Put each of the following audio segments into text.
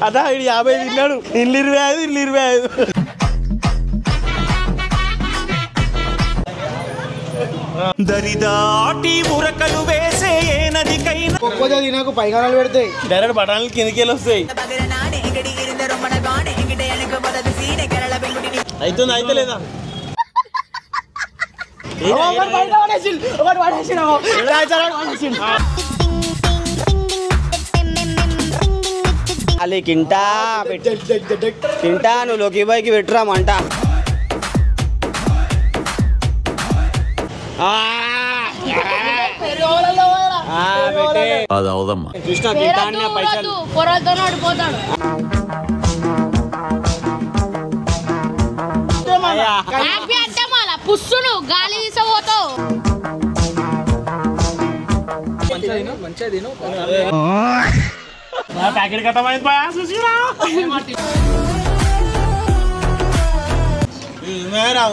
అదా 50 తిన్నాడు, ఇల్లు 25, ఇల్లు 25. దరిదాటి మురకలు వేసే నదికైనా ఒక్కొక్క తినకు పైగానాలు పెడతాయి, డైరెక్ట్ బఠానీలు కిందకి వెళ్ళి వస్తాయి. అవుతుంది అయితే లేదా అలే కింటా కింటా నువ్వు లోకి బాయ్కి పెట్టురామంట. అది అవదమ్మా కృష్ణ తింటా పైసలు పుస్సును గాలి తీసపోతావు. ప్యాకెట్ కట్టమైంది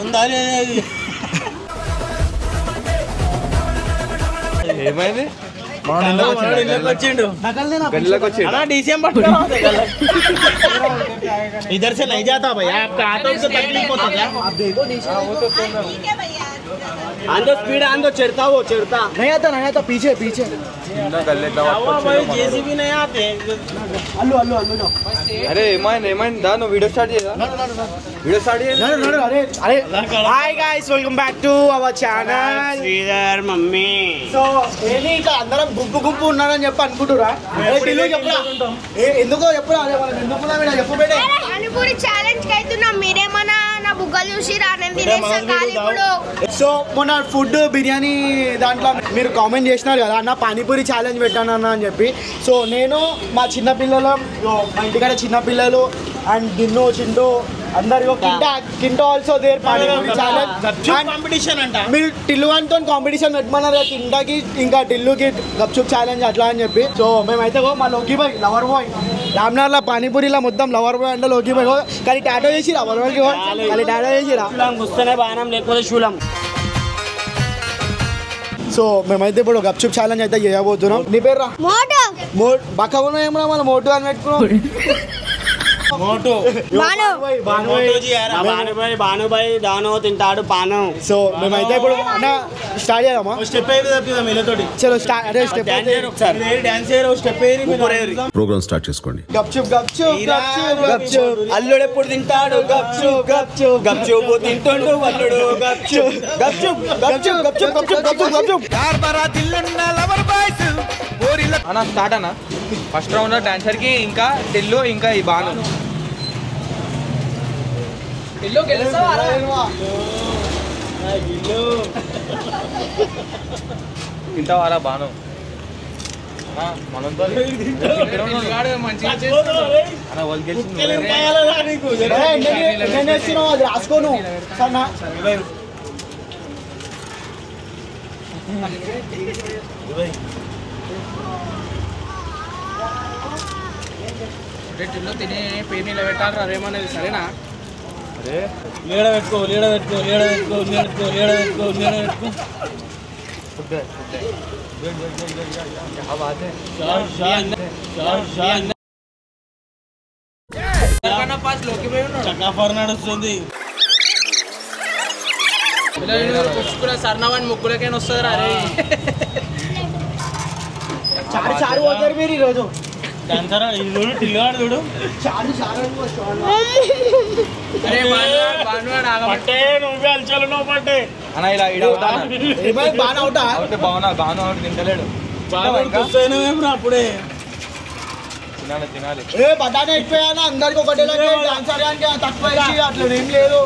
ఉందా ఏమైంది इधर से नहीं जाता भैया, आपका ऑटो से तकलीफ होता है। आंदो स्पीड आंदो, चढ़ता वो चढ़ता नहीं आता पीछे पीछे जेसीबी नहीं आते. అల్లు అల్లు అల్లు అరే ఏమైంది దా నువ్వు వీడియో స్టార్ట్ చేయదా? వీడియో స్టార్ట్ చేయదా? అరే hi guys, welcome back to our channel Sridhar mummy. So ఏంటి ఇట్లా అందరం గుంపు ఉన్నారని చెప్పి అనుకుంటురా? ఎందుకో చెప్పురా, అదే మనం ఎందుకున్నా మీరు చెప్పు బేటే. పానీపూరి ఛాలెంజ్ కి అవుతున్నాం, మీరేమన్నా నా బుగ్గలు చూసి రానని తినేసాం కాదు ఇప్పుడు. సో మొన్న ఫుడ్ బిర్యానీ దాంట్లో మీరు కామెంట్ చేసినారు కదా అన్న పానీపూరి ఛాలెంజ్ పెట్టాను అన్న అని చెప్పి. సో నేను మా చిన్నపిల్లలు, మా ఇంటికాడ చిన్నపిల్లలు అండ్ గిన్ను చింటూ అందరు కింటో also there panipuri challenge competition అంట. మీరు టిల్లుతో కాంపిటీషన్ పెట్టమన్నారు కదా, కింటాకి ఇంకా టిల్లుకి గప్చుప్ ఛాలెంజ్ అట్లా అని చెప్పి. సో మేమైతే మా లోకి బాయ్ లవర్ బాయ్ రామ్నార్లో పానీపూరిలో మొత్తం లవర్ బాయ్ అంటే లోకి బాయ్ కానీ టాటో చేసిరా లవర్ బాయ్ కానీ టాటో చేసిరా వస్తేనే బాణం లేకపోతే శూలం. సో మేమైతే ఇప్పుడు గప్చుప్ ఛాలెంజ్ అయితే చేయబోతున్నాం. నీ పేరు రా బక్క ఉన్నాం ఏమన్నా మన మోటు అని పెట్టుకున్నాం. భానుభాయ్ దానో తింటాడు పానం. సో మేమైతే ఇప్పుడు అన్న స్టార్ట్ చేద్దామా? స్టెప్ అయితే తప్పిదాం వీళ్ళతోటి. చలో స్టార్ట్. అదే స్టెప్ ప్రోగ్రామ్ స్టార్ట్ చేసుకోండి. గప్చుప్ గప్చుప్ గప్చుప్ అల్లుడు ఎప్పుడు తింటాడు గప్చుప్ గప్చుప్ గప్చుప్ తింటుండు అల్లుడు గప్చుప్ గప్చుప్ గప్చుప్ గప్చుప్ గప్చుప్ గప్చుప్ గప్చుప్. అన్న స్టార్ట్ అన్న. ఫస్ట్ రౌండ్ డాన్సర్ కి ఇంకా టిల్లు ఇంకా ఈ బాను. తింటావారా బాను? మనంతో అది రాసుకోను సన్నా. తినే పేరు పెట్టాలి రేమనేది సరేనా? లీడ పెట్టుకో లీడ పెట్టుకో లీడ పెట్టుకో లీడ పెట్టుకో లీడ పెట్టుకో లీడ పెట్టుకో. చక్కా ఫర్ నడుస్తుంది. సర్నవాణి ముగ్గులకైనా వస్తుంది రా. చారు చారు పోతారు మీరు ఈరోజు. డాన్సర్ చూడు టిల్లుగాడు చూడు. చారు చారు పట్టే నువ్వే అలచలు నువ్వు పట్టే అన్న ఇలా బాగా అవుతా బాగున్నా బాను అవుట్ తింటలేడు. అప్పుడే తినాలి తినాలి. ఏ బటానా ఎక్కువైనా అందరికి ఒకటే డాన్సర్ తక్కువ అట్లా ఏం లేదు.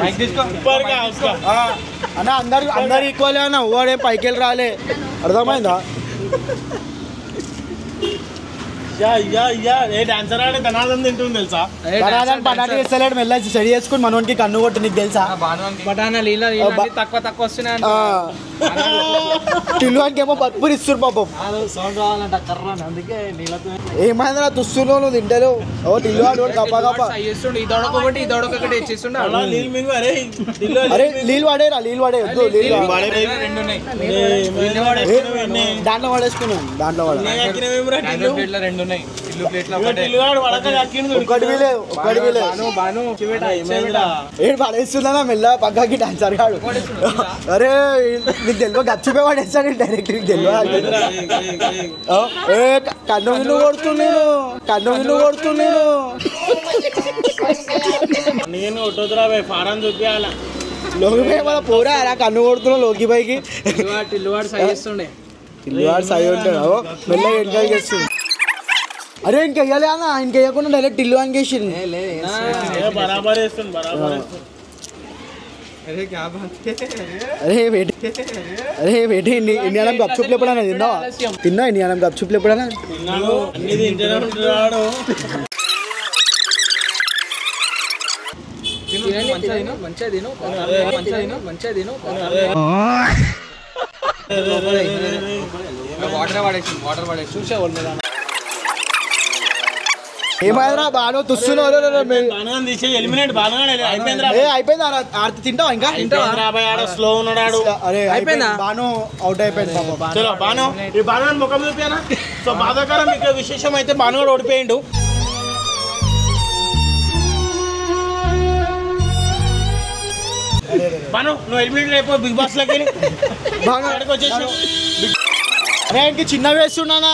మైక్ తీసుకో. అన్న అందరు ఈక్వల్ అన్న ఓడే పైకి వెళ్ళి రాలే, అర్థమైందా? ఏ డాన్సర్ ఆడే ధనాదం తింటుంది తెలుసా? పటాటీ వేస్తలేడు మెల్ల స్టడీ చేసుకుని మనోనికి కన్ను కొట్టి నీకు తెలుసా? బటానా తక్కువ తక్కువ వస్తున్నాయి. టిల్లువానికి ఏమో పప్పులు ఇస్తారు పాపం. ఏమైందా తుస్తులో నువ్వు తింటలేవు? ఓ టిల్లువాడు గప్ప గప్ప ఇదొడకొకటి ఇదొడకొకటి ఇచ్చేస్తుండే. అరే నీళ్ళు వాడేరా, నీళ్ళు వాడే రెండు దాంట్లో వాడేసుకున్నాను. దాంట్లో వాడే రెండు ఉన్నాయి ఇల్లు ప్లేట్లో ఏడు పడేస్తున్నా మెల్ల పక్కకి డాన్సర్ కాడు అరే నీకు తెలియ గచ్చిపోయి పడేస్తాను డైరెక్ట్ నీకు తెలియదు కన్ను విన్ను కొడుతున్నాను నేను ఒట్టొద్దురా ఫారం చూపించాల లోకి మన పోరా అలా కన్ను కొడుతున్నావు లోకి పైకి టిల్లువాడు సహిస్తుండే పిల్లవాడు సై ఉంటాడు మెల్లగా ఎంజాయ్ చేస్తుంది అరే ఇంకెయ్యాలి అన్న ఇంకెయ్యకుండా డైరెక్ట్ ఇల్లు అనికేసింది బరాబర్ వేస్తుంది బరాబర్ అరే వెయిట్ ఇండియానం గప్చుప్లు ఎప్పుడైనా తిన్నా ఇండియానం గప్చుప్లు ఎప్పుడైనా అన్ని తింటూనే ఉంటున్నాడు వాటర్ పడేసి చూసే ఏమైనా బాగా తుస్తున్నావు అయిపోయింది ఆర్తి తింటావా ఇంకా స్లో ఉన్నాడు అరే అయిపోయిందా బాను అవుట్ అయిపోయింది చలో బాను ఈ బాను ముఖం చూపానా సో బాధాకరం మీకు విశేషం అయితే బాను కూడా ఓడిపోయిండు బాను నువ్వు ఎలిమినేట్ అయిపో బిగ్ బాస్ లోకి వచ్చేసి అరే ఇంక చిన్న వేస్తున్నానా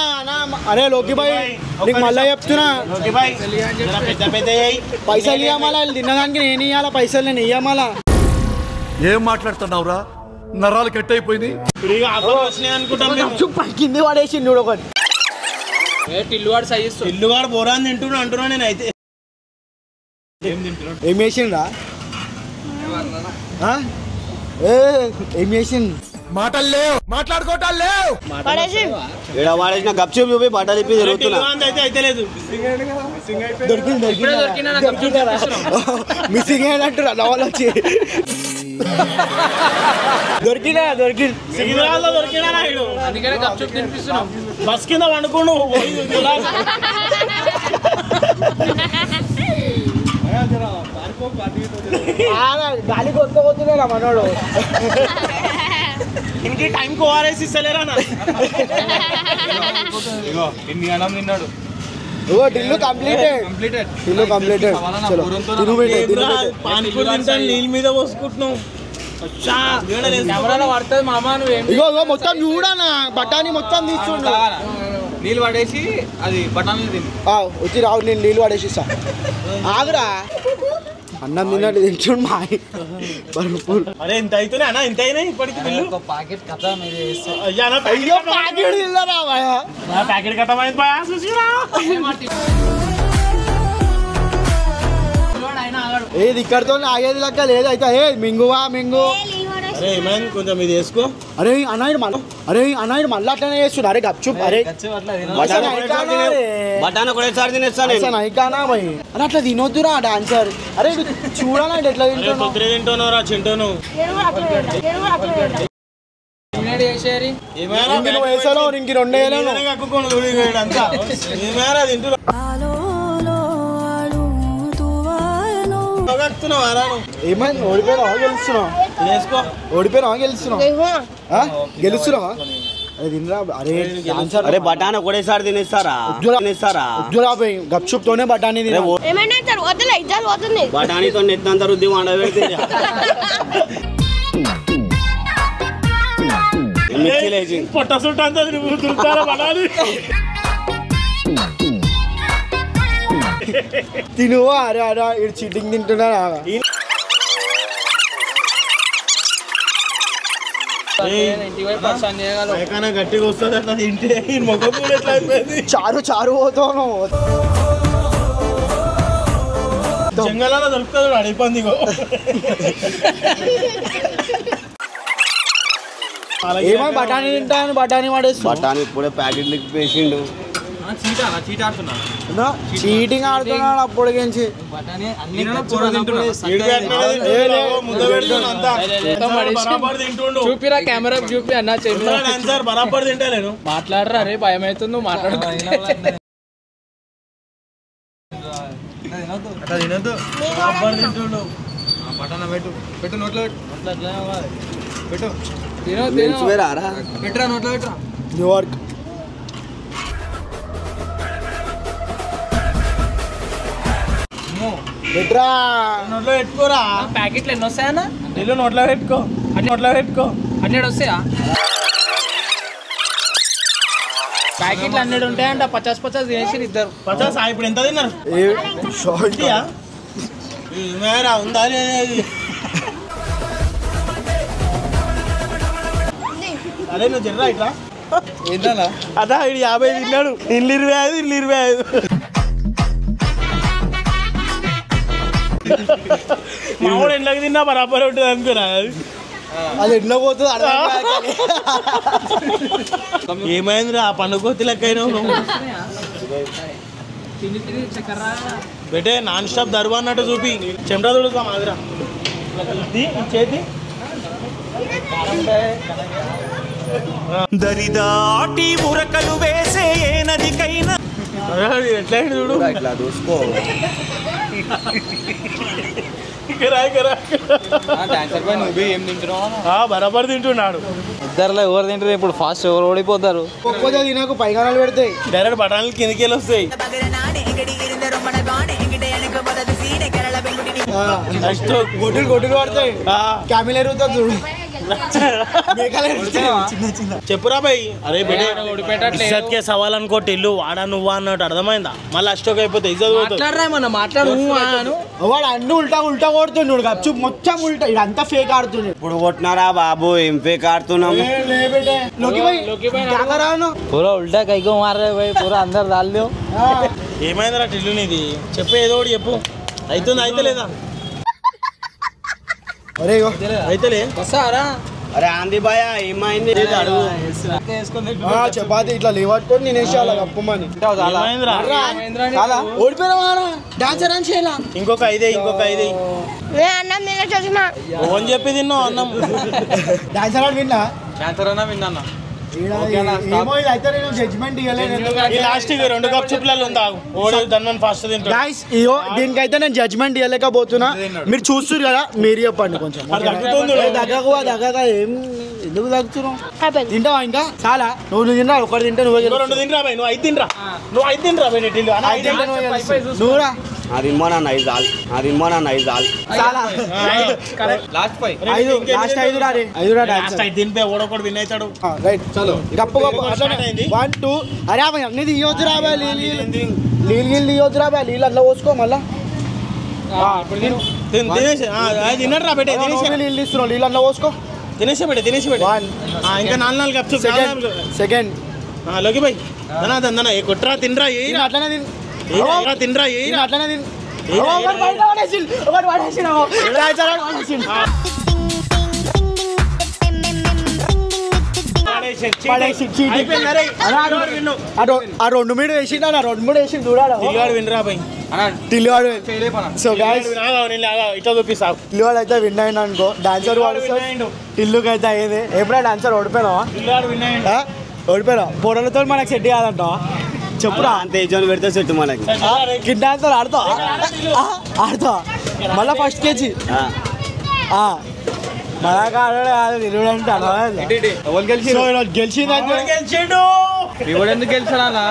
అరే లోకి బాయ్ నీకు మళ్ళీ చెప్తున్నా పెద్ద పెద్ద పైసలు ఇవ్వమలా తినడానికి నేను ఇవ్వాలా పైసలు నేను ఇవ్వమలా ఏం మాట్లాడుతున్నావురా నరాలు కట్ అయిపోయింది అనుకుంటాం కింది పడేసి చూడు ఒకటి టిల్లువాడు సహిస్తూ ఇల్లుగాడు బోరాన్ని అంటున్నా నేను అయితే ఏం చేసిండ్రా ఏం చేసిండు మాటలు లేవు మాట్లాడుకోవటాలు లేవు ఇక్కడ వాడేసిన గప్చూప్ చూపి బట్టలు ఇప్పి జరుగుతున్నా అయితే లేదు మిస్సింగ్ అయినట్టు వాళ్ళు వచ్చి దొరికినా అందుకనే గప్చుప్ తినిపిస్తున్నాం బస్ కింద వండుకోండు గాలి కొట్టుకోబోతున్నారా మనోడు ఇంకే టైం కు ఓఆర్ఎస్ ఇస్తలేరా ఇన్ని అన్నం తిన్నాడు ఢిల్లు కంప్లీటెడ్ చలో పానీపూరి తింటాను నీళ్ళ మీద పోసుకుంటున్నావు కెమెరాలో పడుతుంది మామ నువ్వేం ఇగో మొత్తం చూడనా బఠానీ మొత్తం తీసుకుంటా నీళ్ళు పడేసి అది బఠానీలు తిని వచ్చి రావు నేను నీళ్ళు పడేసిస్తా ఆగురా అన్నం తిన్నట్టు తింటుండు మా అరే ఇంత అవుతున్నాయి అన్న ఇంత అయినాయి ఇప్పటికి బిల్లు ప్యాకెట్ కథ మీరు అయ్యో ప్యాకెట్ తిన్నారా ప్యాకెట్ కథమైంది బాయ్ చూసిరా ఏది ఇక్కడతో ఆగేది లెక్క లేదు అయితే ఏ మింగు అరే ఏమైంది కొంచెం ఇది వేసుకో అరే అన్నాడు మళ్ళీ అట్లనే చేస్తున్నా అరే గప్చుప్ అరే బటానా ఒకసారి తినేస్తాను అయికానా భయ్ అరే అట్లా తినొద్దురా డాన్సర్ అరే చూడాలంటే ఎట్లా తింటున్నారా చింటూను నువ్వు వేసాలో ఇంక రెండు వేయలేను అంతా ఏమైనా తింటున్నా ఏమైంది గెలుస్తున్నావా అరే తినరా అరే బటానా ఒకటేసారి తినేస్తారా గప్చుప్ తోనే బఠానీ బఠానీతో నెత్తంత రుద్ది వండబెడితే పొట్ట సుట్ట అంతా దురుతారా బఠానీ తినువా అరే అరే ఇటు చీటింగ్ తింటున్నా గట్టిగా వస్తుంది అట్లా తింటే మొక్క పూలు ఎట్లా అయిపోయింది చారు పోతాను జంగలాల దొరుకుతుంది అడిపోయింది ఏమో బఠానీ తింటాను బఠానీ వాడేసి బఠానీ ఇప్పుడే ప్యాకెట్ లిక్ వేసిండు చీటింగ్ ఆడుతున్నాడు అప్పుడు గురించి చూపిరా కెమెరా చూపి అన్నా బరాబర్ తింటలేను మాట్లాడరా అరే భయం అవుతుంది నువ్వు మాట్లాడు బటానా పెట్టు నోట్లో పెట్టు పెట్టరా నోట్లో పెట్టరా న్యూయార్క్ ఎట్రా నోట్లో పెట్టుకోరా. ప్యాకెట్లు ఎన్ని వస్తాయన్నా? ఇల్లు నోట్లో పెట్టుకో. నోట్లో పెట్టుకో. 100 వస్తాయా? ప్యాకెట్లు 100 ఉంటాయంట. 50 తినేసి ఇద్దరు. 50 ఇప్పుడు ఎంత తిన్నారు? మేరా ఉందా లేదు? అరే నువ్వు జర్రా ఇట్లా ఏంటన్నా? అదా ఇడు 50 తిన్నాడు. ఇల్లు 25 మామూలు ఎండ్లకి తిన్నా బరాబర్ ఉంటుంది అనుకున్నా. అది ఎట్లా పోతుంది అర్థం కాదు. ఏమైందిరా ఆ పండుగ లెక్కైనా బెటే నాన్ స్టాప్ దరువు అన్నట్టు చూపి చెమట తుడుతాం ఆదిరా చేతి దరిదాటి ఉరకలు వేసే ఏ నదికైనా ఎట్లా చూడు ఇట్లా చూసుకో. డాన్సర్ పై నువ్వు ఏం తింటున్నావు? బరాబర్ తింటున్నాడు. ఇద్దరులో ఎవరు తింటారు ఇప్పుడు? ఫాస్ట్ ఎవరు ఓడిపోతారు? ఒక్కొక్క తినకు పైగానాలు పెడతాయి. డైరెక్ట్ బఠానీలు కిందకి వెళ్ళి వస్తాయి. నెక్స్ట్ గొడ్డులు గొడ్డులు పడతాయి. క్యామిల్ ఎరుగుతుంది చూడు. చెప్పురా భయ్. అరే బెటే ఓడిపోయేటట్లేదు. ఇజ్జత్ కే సవాల్ అనుకోటి ఇల్లు వాడా నువ్వా అన్నట్టు అర్థమైందా? మళ్ళీ అష్టోక్ అయిపోతే ఇజ్జత్ పోతుంది. మాట్లాడరా ఏమన్నా? మాట్లాడు. వాడు అన్ని ఉల్టా కొడుతున్నాడు. గప్చు మొత్తం ఉల్టా. ఇదంతా ఫేక్ ఆడుతున్నాడు. ఇప్పుడు కొట్టినారా బాబు? ఏం ఫేక్ ఆడుతున్నాము? పూరా ఉల్టా కైకో మారే భాయ్. పూరా అందరు దాల్లేవు. ఏమైందిరా టిల్లు నీది? చెప్పు ఏదో ఒకటి చెప్పు. అవుతుంది అయితే లేదా? అరే అయితేలే వస్తారా? అరే ఆంది బాయ్ ఏమైంది అడుగు. చపాతి ఇట్లా లేవట్టుకొని నేను వేసేయాలి గప్పమని. ఏమైందిరా? ఓడిపోయినా డాన్సర్ అని చేయాల. ఇంకొక 5 నేను అన్నం తినేసి వచ్చిన. ఓన్ చెప్పి తిన్నావు అన్నం. డాన్సర్ అని విన్నా. డాన్సర్ అన్నా విన్నా. ఏమో ఇది అయితే నేను జడ్జ్మెంట్ ఇవ్వలేదు. ఈ లాస్ట్ 2 కప్ చుప్పులలో ఉందా? ఓడి దన్మన్ ఫాస్ట్ తింటాడు. గాయ్స్ ఇయో దీనికైతే నేను జడ్జ్మెంట్ ఇవ్వలేకపోతున్నా. మీరు చూస్తున్నారు కదా, మీరు చెప్పండి కొంచెం. దగ్గగా ఏం ఎందుకు తగ్గుతున్నావు? తింటావా ఇంకా? చాలా నువ్వు తింటా. ఒకటి తింటే నువ్వే 2 తింటరా భయ్. నువ్వు 5 తింటరా. నువ్వు 5 తింటరా భయ్. నువ్వురా చాలా లాస్ట్ 5. 5 లాస్ట్ 5 రా రే. 5 రా డాన్సర్. తినిపే ఓడొకటి విన్ అవుతాడు. రైట్ చలో గప్పు గప్పు 1 2 అరే అవి అన్ని తీయొచ్చు రా బాయ్. నీళ్ళు తీయొచ్చు రా బాయ్. నీళ్ళు అట్లా పోసుకో మళ్ళా. తినేసి తిన్నట్రా బెటే. నీళ్ళు తీస్తున్నావు. నీళ్ళు అట్లా పోసుకో. తినేసి పెట్టే. ఇంకా 4 కప్ చుప్. సెకండ్ లోకి భయ్ దందన కొట్రా తినరా. అట్లనే తినరా. అట్లనే ఆ 2 మీడు వేసిండు. 2 వేసిండు చూడాలి. తిల్లివాడు వినరా భయ్. తిల్లివాడు. సో గాయ్స్ ఇట్లా చూపిస్తా. తిల్లివాడు అయితే విన్ అయింది అనుకో. డాన్సర్ టిల్లుకి అయితే అయ్యేది. ఎప్పుడైనా డాన్సర్ ఓడిపోయినావా? తిల్లివాడు విన్ అయ్యిండు. ఓడిపోయినా పొరలతో మనకు సెట్ కాదంటావా? చెప్పురా. అంతే జోన్ పెడితే సెట్ మనకి. కిడ్ డాన్సర్ ఆడతావా? మళ్ళా ఫస్ట్ కేజీ మనకు ఆడాడు కాదు. నిలుడంటే అర్థమైంది. గెలిచిందంటే గెలిచిండు. ఎవడు ఎందుకు గెలిచాడా?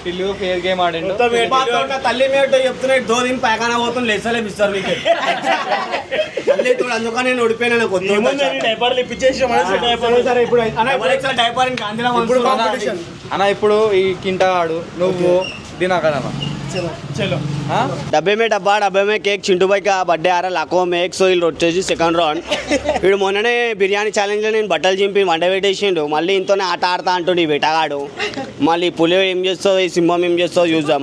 టిల్లు ఫేర్ గేమ్ ఆడిండు. తల్లి మీద చెప్తున్నాడు. 2 దిన పైకానా పోతుంది. లెసలే ఇస్తారు మీకు. అందుకని నేను ఓడిపోయినా. డైపర్లు ఇప్పించేసి సరే ఇప్పుడు డైపర్ అన్న ఇప్పుడు ఈ కింటా ఆడు నువ్వు దినాకర్ అన్న. చలో डब्बे में केक चिंटू भाई का बर्थडे आ रहा लाखों में 100 వచ్చేసి సెకండ్ రౌండ్. వీడు మొన్ననే బిర్యానీ ఛాలెంజ్లో నేను బట్టలు చింపి వంట పెట్టేసిండు. మళ్ళీ ఇంతోనే ఆట ఆడతా అంటుండు ఈ వేటగాడు. మళ్ళీ పులి ఏం చేస్తావు, ఈ సింహం ఏం చేస్తావు చూద్దాం.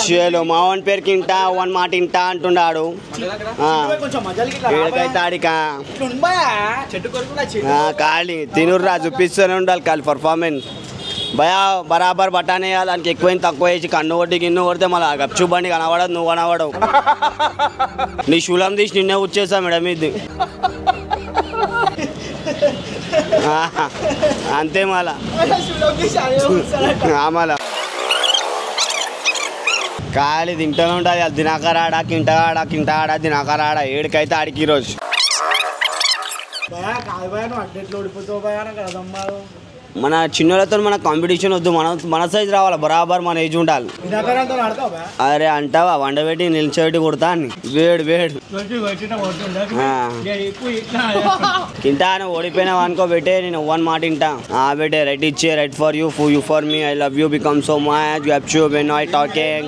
చలో మా వన్ పేరు కింటా 1 మాట ఇంటా అంటున్నాడు. వీడికైతే ఆడిక ఖాళీ తినుర్రా చూపిస్తూనే ఉండాలి ఖాళీ పర్ఫార్మెన్స్. భయా బరాబర్ బఠానీ దానికి ఎక్కువైంది తక్కువ వేసి కన్ను కొట్టి గిన్ను కొడితే మళ్ళీ గప్చు బండి కనబడదు, నువ్వు కనబడవు. నీ శూలం తీసి నిన్నే వచ్చేసా మేడం ఇది అంతే మళ్ళా మళ్ళా ఖాళీ తింటూనే ఉంటుంది. అది దినాకరాడా కింటగాడ దినాకరాడా ఏడుకైతే ఆడికి ఈరోజు భయా కాదు భయా నువ్వు అడ్డెట్లు ఓడిపోతావు భయా నాకు అదమ్మా మన చిన్నోళ్ళతో మన కాంపిటీషన్ వద్దు, మన సైజ్ రావాలి, బరాబర్ మన ఏజ్ ఉండాలి. దినాకరంతో ఆడతావు భయా అరే అంటావా వండబెట్టి నిల్చోబెట్టి కొడతా అని వేడు వేడు తింటాను. ఓడిపోయినావు అనుకో బెట్టే, నేను వన్ మాట తింటా. బెట్టే రైట్ ఇచ్చే right for you for me, I love you become so much, you have when I talking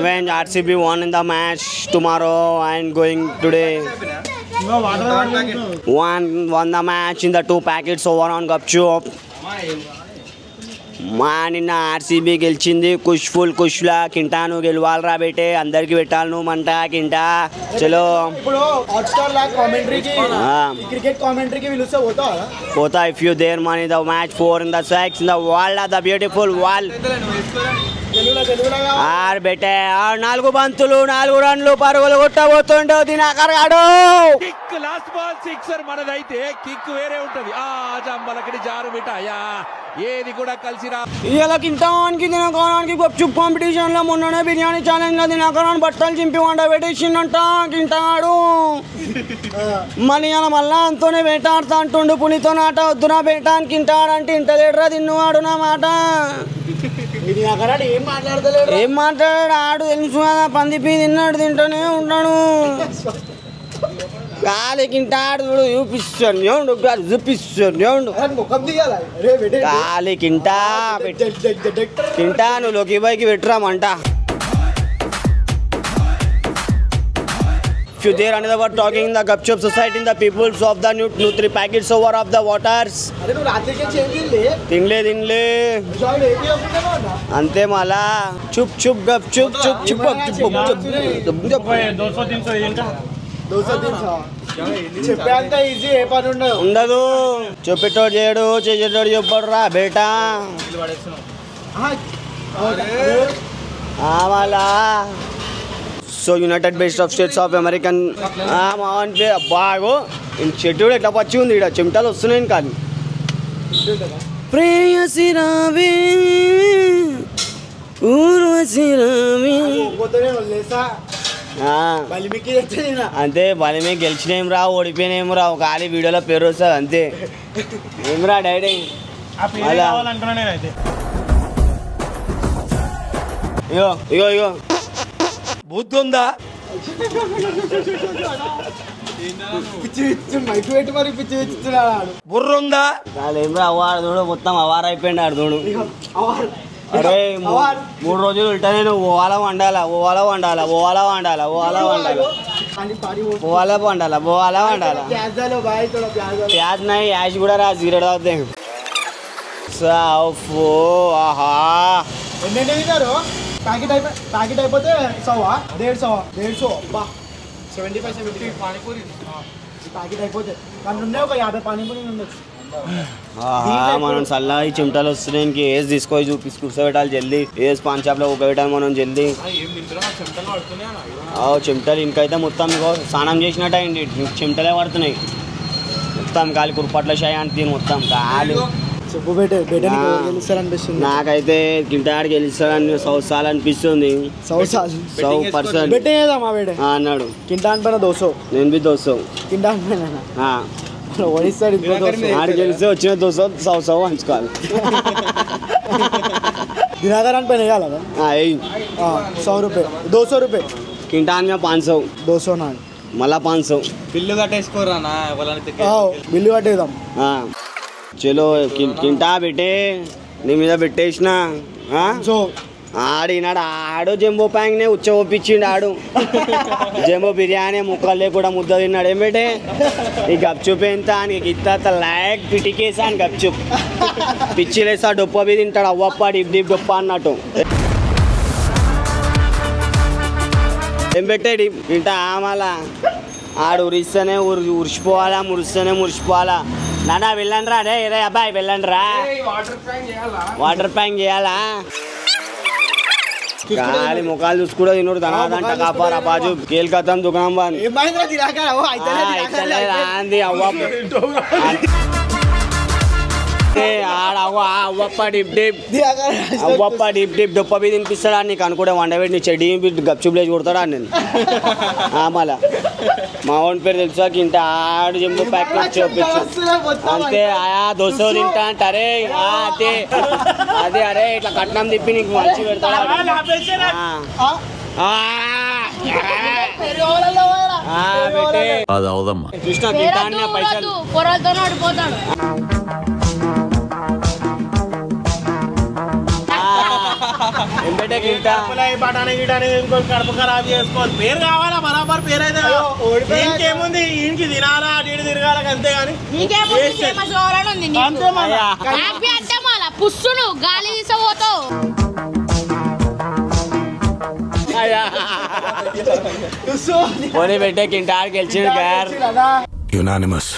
when RCB won in the match tomorrow and going today won the match in the 2 packets over on Gupchup. మా నిన్న RCB గెలిచింది, కుష్లా కింటాను గెలవాలరా బేటే, అందరికి పెట్టాలి నువ్వు మంట కింటా చలో. ఇప్పుడు Hotstar లా కామెంటరీకి cricket కామెంటరీకి పిలుస్తే పోతా. If you their money the match 4 in the 6 in the world of the beautiful world. ఆర్ బేటే 4 బంతులు 4 రన్లు పరుగులు కొట్టబోతుండో దినాకర్ గాడు. కిక్ లాస్ట్ బాల్ సిక్సర్ మనదైతే కిక్ వేరే ఉంటది. ఆ జంబలకి జారు బిటాయా ఏది కూడా కలిసి రా. ఇలా కింటానికి దినకరానికి గప్చుప్ కాంపిటీషన్ లో మొన్ననే బిర్యానీ ఛాలెంజ్ లో దినకరాన్ని బట్టలు చింపి వంట పెట్టేసిండంట కింటాడు. మళ్ళీ అలా మళ్ళా అంతోనే వేటాడుతా అంటుండు, పులితో నాట వద్దునా బేటానికి కింటాడంటే ఇంటలేడరా తిన్నువాడు నా మాట. ఏం మాట్లాడాడు ఆడు తెలుసు కదా, పందిపి తిన్నాడు తింటూనే ఉంటాడు. కాలికింటాడు చూపిస్తాను కాలికింటా కింటా నువ్వు లోకి బైకి పెట్టరామంట. If you there another word talking in the Gupchup society in the peoples of the new 3 packets over of the waters. తినలే అంతే మళ్ళా చుప్ గప్ చుప్ చెప్పేంత ఈజీ ఏ పని ఉండదు. చెప్పేటోడు చేయడు, చేసేటోడు చెప్పడు రా బేటా. మళ్ళా so United based of States of American బాగో చెట్టు కూడా ఎట్లా పచ్చి ఉంది, ఇక్కడ చెమటలు వస్తున్నాయి. కానీ ప్రేయసి రావే ఊర్వశి రావే అంతే. బలిమే గెలిచినేం రా, ఓడిపోయినేం రా, ఖాళీ వీడియోలో పేరు వస్తుంది అంతే. ఏం రా డైరీ ఇగో ఇగో ఇగో బుద్ధి ఉందా? బుర్ర ఉందా? ఏం రా అవారు చూడు, మొత్తం అవారు అయిపోయింది ఆడు చూడు. అరే 3 రోజులు ఉంటానే నువ్వు ఓవాలా వండాలా ప్యాజ్ నై యాష్ కూడా రా జీరో అవుతాయి. ఆహా ప్యాకెట్ అయిపోతే 100 అబ్బా 75 పానీపూరి ప్యాకెట్ అయిపోతే దాంట్లో ఉన్నాయి ఒక 50 పానీపూరి ఉండొచ్చు. మనం చల్లా ఈ చిమటలు వస్తున్నాయి, ఇంక ఏజ్ తీసుకొని కూర్చోబెట్టాలి జల్దీ. ఏజ్ పాన్ షాప్లో ఊకబెట్టాలి మనం జల్దీ. చెమటలు ఇంకైతే మొత్తం ఇంకో స్నానం చేసినట్టు అయింది, చెమటలే పడుతున్నాయి మొత్తం. గాలి కురుపట్ల షాయి అంటే మొత్తం గాలి. నాకైతే కింటాడికి గెలుస్తాడని 100 సార్లు అనిపిస్తుంది. 100% అన్నాడు. కింటాన్ పైన 200 నేను బి 200 కింటాన్ పైన ఓడిస్తాడు. ఆడు గెలిస్తే వచ్చిన 200 పంచుకోవాలి. దినాకరాన్ని పైన వేయాలి 100 రూపాయలు 200 రూపాయలు కింటాన్ మీద 500 200 నా మళ్ళా 500 బిల్లు కట్టేసుకోరా బిల్లు కట్టేద్దాం. చలో కింటా పెట్టే నీ మీద పెట్టేసిన ఆడినాడు. ఆడు జంబో ప్యాంగ్నే ఉచ్చ ఒప్పించిండు ఆడు. జంబో బిర్యానీ ముక్కలు లేకుండా ముద్ద తిన్నాడు. ఏం పెట్టే ఈ గప్చుప్ ఎంత నీకు ఇత్త లైక్ పిటికేసాను గప్చుప్ పిచ్చిలేసా డొప్ప బి తింటాడు. అవ్వప్ప డిప్ డొప్ప అన్నట్టు ఏం పెట్టాడు తింటా. మళ్ళా ఆడు ఉరిస్తేనే ఉరిసిపోవాలా, మురిసిపోవాలా. నానా వెళ్ళండి రా, రే అబ్బాయి వెళ్ళండి రా. వాటర్ ప్యాంక్ చేయాలా? గాలి ముఖాలు చూసుకుంటూ తిన్నాడు. తనాదంట కాపారా బాజు కేల్కతం దుకాణం బాంది అవ్వప్ప డిప్ డొప్ప బి తినిపిస్తాడా నీకు అనుకుంటే వండబెట్టి నీ చెడ్డి గప్చుప్ లేచి కొడతాడా నేను. మళ్ళా మా ఓన్ పేరు తెలుసా కింట ఆడు జంబో ప్యాకెట్ చూపించు అంతే ఆయా దోశ తింటా అంట అరే అదే అదే అరే ఇట్లా కట్నం తిప్పి నీకు మంచి పెడతాడు అది అవదమ్మా కృష్ణ తింటా పైసలు పొరలతో నడిపోతాడు ఎంబెటే తింటా కడుపు ఖరాబ్ చేసుకోవాలి పేరు కావాలా బరాబర్ పేరు అయితే ఇంకేముంది ఇంటికి తినాలా అటు తిరగాల అంతే కానీ పుస్సును గాలి తీసపోతావు పోనీ పెట్టే కింటా గెలిచిండు గారు యునానిమస్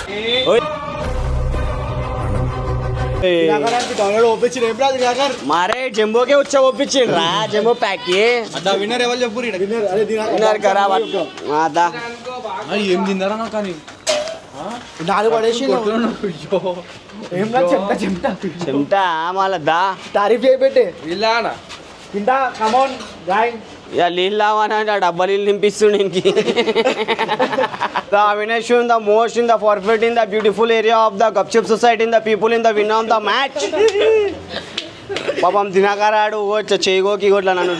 మారే జంబోకే వచ్చా ఒప్పించిండు రా జంబో ప్యాక్ విన్నర్ ఎవరు చెప్పు విన్నర్ ఖరాబ్ ఏం తిన్నారా నాకు కానీ నాలుగు పడేసి చెమటా మళ్ళా తారీఫ్ చేయబెట్టే ఇల్లానా కింద కమౌన్ గాయన్ ఇక నీళ్ళు లావానంటే ఆ డబ్బా నీళ్ళు నింపిస్తుండే ఇంటికి The winners in the most in the forfeit in the beautiful area of the Gupchup society in the people in the winner of the match. పాపం దినకరాడు చేయగోకి కొట్లా నన్ను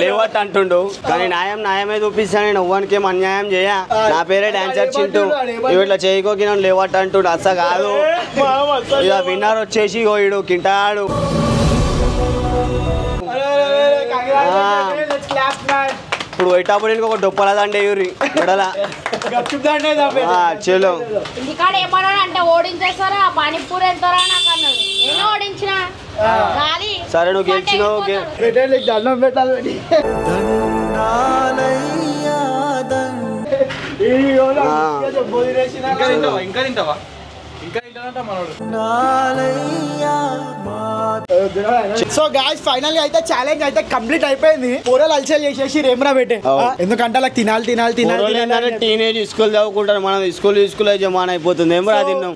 లేవట్ అంటుండు కానీ న్యాయమే చూపిస్తాను నేను ఎవ్వరికి ఏం అన్యాయం చేయ నా పేరే డాన్సర్ చింటూ ఇట్లా చేయగోకి నన్ను లేవట్ అంటుండు అస కాదు ఇక విన్నర్ వచ్చేసి ఇడు కింటాడు ఇప్పుడు పోయేటప్పుడు ఇంకొక డొప్పల దండే యూరి మెడలా చలో ఇంటికాడ ఏమన్నా అంటే ఓడించేస్తారా పానీపూరి వెళ్తారా నాకు అన్నాడు నేను ఓడించిన సరే నువ్వు గెలిచినావు దండం పెట్టాలి ఇంకా తింటావా ఇంకా తింటానంట మనోడు సో గాయ్స్ ఫైనల్లీ అయితే ఛాలెంజ్ అయితే కంప్లీట్ అయిపోయింది పూరలు అల్చల్ చేసేసి రేమరా పెట్టే ఎందుకంటే అలా తినాలి టీనేజ్ స్కూల్ చదువుకుంటారు మనం స్కూల్ జమాన్ అయిపోతుంది ఏమరా తిన్నాం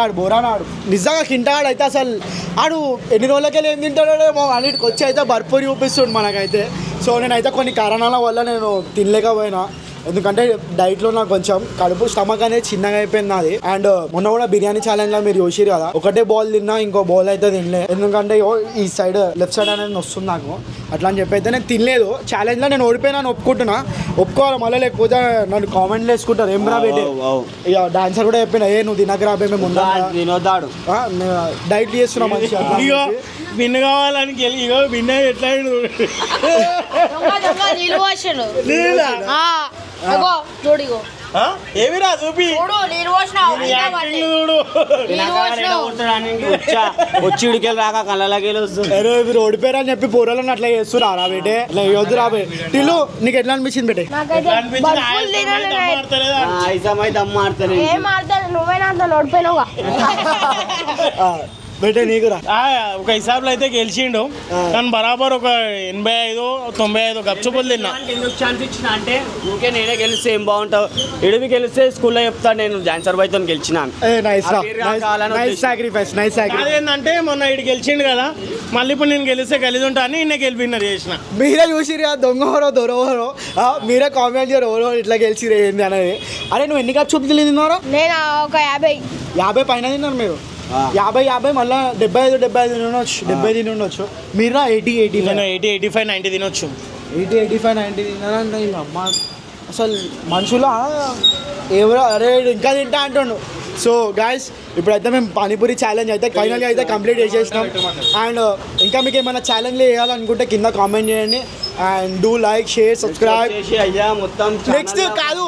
ఆడు బోరాన్ ఆడు నిజంగా కింటాడు అయితే అసలు ఆడు ఎన్ని రోజులకెళ్ళి ఏం తింటాడో అన్నిటికి వచ్చి అయితే భర్పూరి చూపిస్తుండు మనకైతే సో నేనైతే కొన్ని కారణాల వల్ల నేను తినలేకపోయినా ఎందుకంటే డైట్లో నాకు కొంచెం కడుపు స్టమక్ అనేది చిన్నగా అయిపోయింది నాది అండ్ మొన్న కూడా బిర్యానీ ఛాలెంజ్ లో మీరు చూసిరు కదా ఒకటే బాల్ తిన్నా ఇంకో బాల్ అయితే తినలే ఎందుకంటే ఈ సైడ్ లెఫ్ట్ సైడ్ అనేది వస్తుంది నాకు అట్లా అని చెప్పి అయితే నేను తినలేదు ఛాలెంజ్ లో నేను ఓడిపోయినా ఒప్పుకుంటున్నా ఒప్పుకోవాలి మళ్ళీ లేకపోతే నన్ను కామెంట్లు వేసుకుంటారు ఏం రా పెట్టి ఇక డాన్సర్ కూడా చెప్పిన నువ్వు తినకరా మేము తినొద్దాడు డైట్ చేస్తున్నా మంచిగా విన్ కావాలని ఇగో విన్ ఎట్లా ఏమిరా చూపి వచ్చి ఇడికెళ్ళి రాక కళ్ళకి వస్తుంది మీరు ఓడిపోయారని చెప్పి పూర్వలను అట్లా చేస్తున్నా బేటే ఇట్లా వద్దు రాబే టిల్లు నీకు ఎట్లా అనిపించింది బేటే నువ్వేనా ఓడిపోయినావుగా బేటే నీకురా ఒక హిసాబ్లో అయితే గెలిచిండు కానీ బరాబర్ ఒక 85-95 గప్చుపులు తిన్నా ఛాన్స్ ఇచ్చిన అంటే ఊకే నేనే గెలిస్తే ఏం బాగుంటావు ఇడివి గెలిస్తే స్కూల్లో చెప్తాను నేను డాన్సర్ బాయ్తో గెలిచినాను అదేంటంటే మొన్న ఇటు గెలిచిండు కదా మళ్ళీ ఇప్పుడు నేను గెలిస్తే కలిసి ఉంటా అని నిన్న గెలిపిన్నర్ చేసిన మీరే చూసిరు దొంగవరో దొరవరో మీరే కామెంట్ చేయరు ఎవరో ఇట్లా గెలిచిరు ఏంది అనేది అరే నువ్వు ఎన్ని గప్చుపులు తిన్నారో నేను ఒక 50 పైన తిన్నారు మీరు 50 మళ్ళీ 75 తినొచ్చు 70 తినొచ్చు మీరు 80 నేను 80-85-90 తినొచ్చు 80-85-90 తిన్నారంటే అమ్మ అసలు మనుషులు ఎవరో అరే ఇంకా తింటా అంటుండు సో గాయస్ ఇప్పుడైతే మేము పానీపూరి ఛాలెంజ్ అయితే ఫైనల్గా అయితే కంప్లీట్ చేసేసినాం అండ్ ఇంకా మీకు ఏమైనా ఛాలెంజ్లు వేయాలనుకుంటే కింద కామెంట్ చేయండి and do like share subscribe అయ్యా మొత్తం నెక్స్ట్ కాదు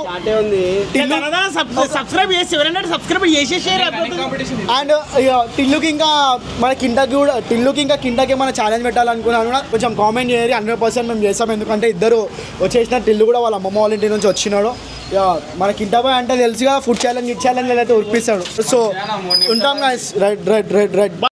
సబ్స్క్రైబ్ చేసి ఎవరైనా సబ్స్క్రైబ్ చేసేసారు అండ్ టిల్లుకి ఇంకా మన టిల్లుకి ఇంకా కిందకి మన ఛాలెంజ్ పెట్టాలనుకున్నాను కూడా కొంచెం కామెంట్ చేయాలి 100% మేము చేస్తాం ఎందుకంటే ఇద్దరు వచ్చేసిన టిల్లు కూడా వాళ్ళ అమ్మమ్మ వాళ్ళ ఇంటి నుంచి వచ్చినాడు మన కింటబాయ్ అంటే తెలుసుగా ఫుడ్ ఛాలెంజ్ అయితే ఉరిపిస్తాడు సో ఉంటాం రైట్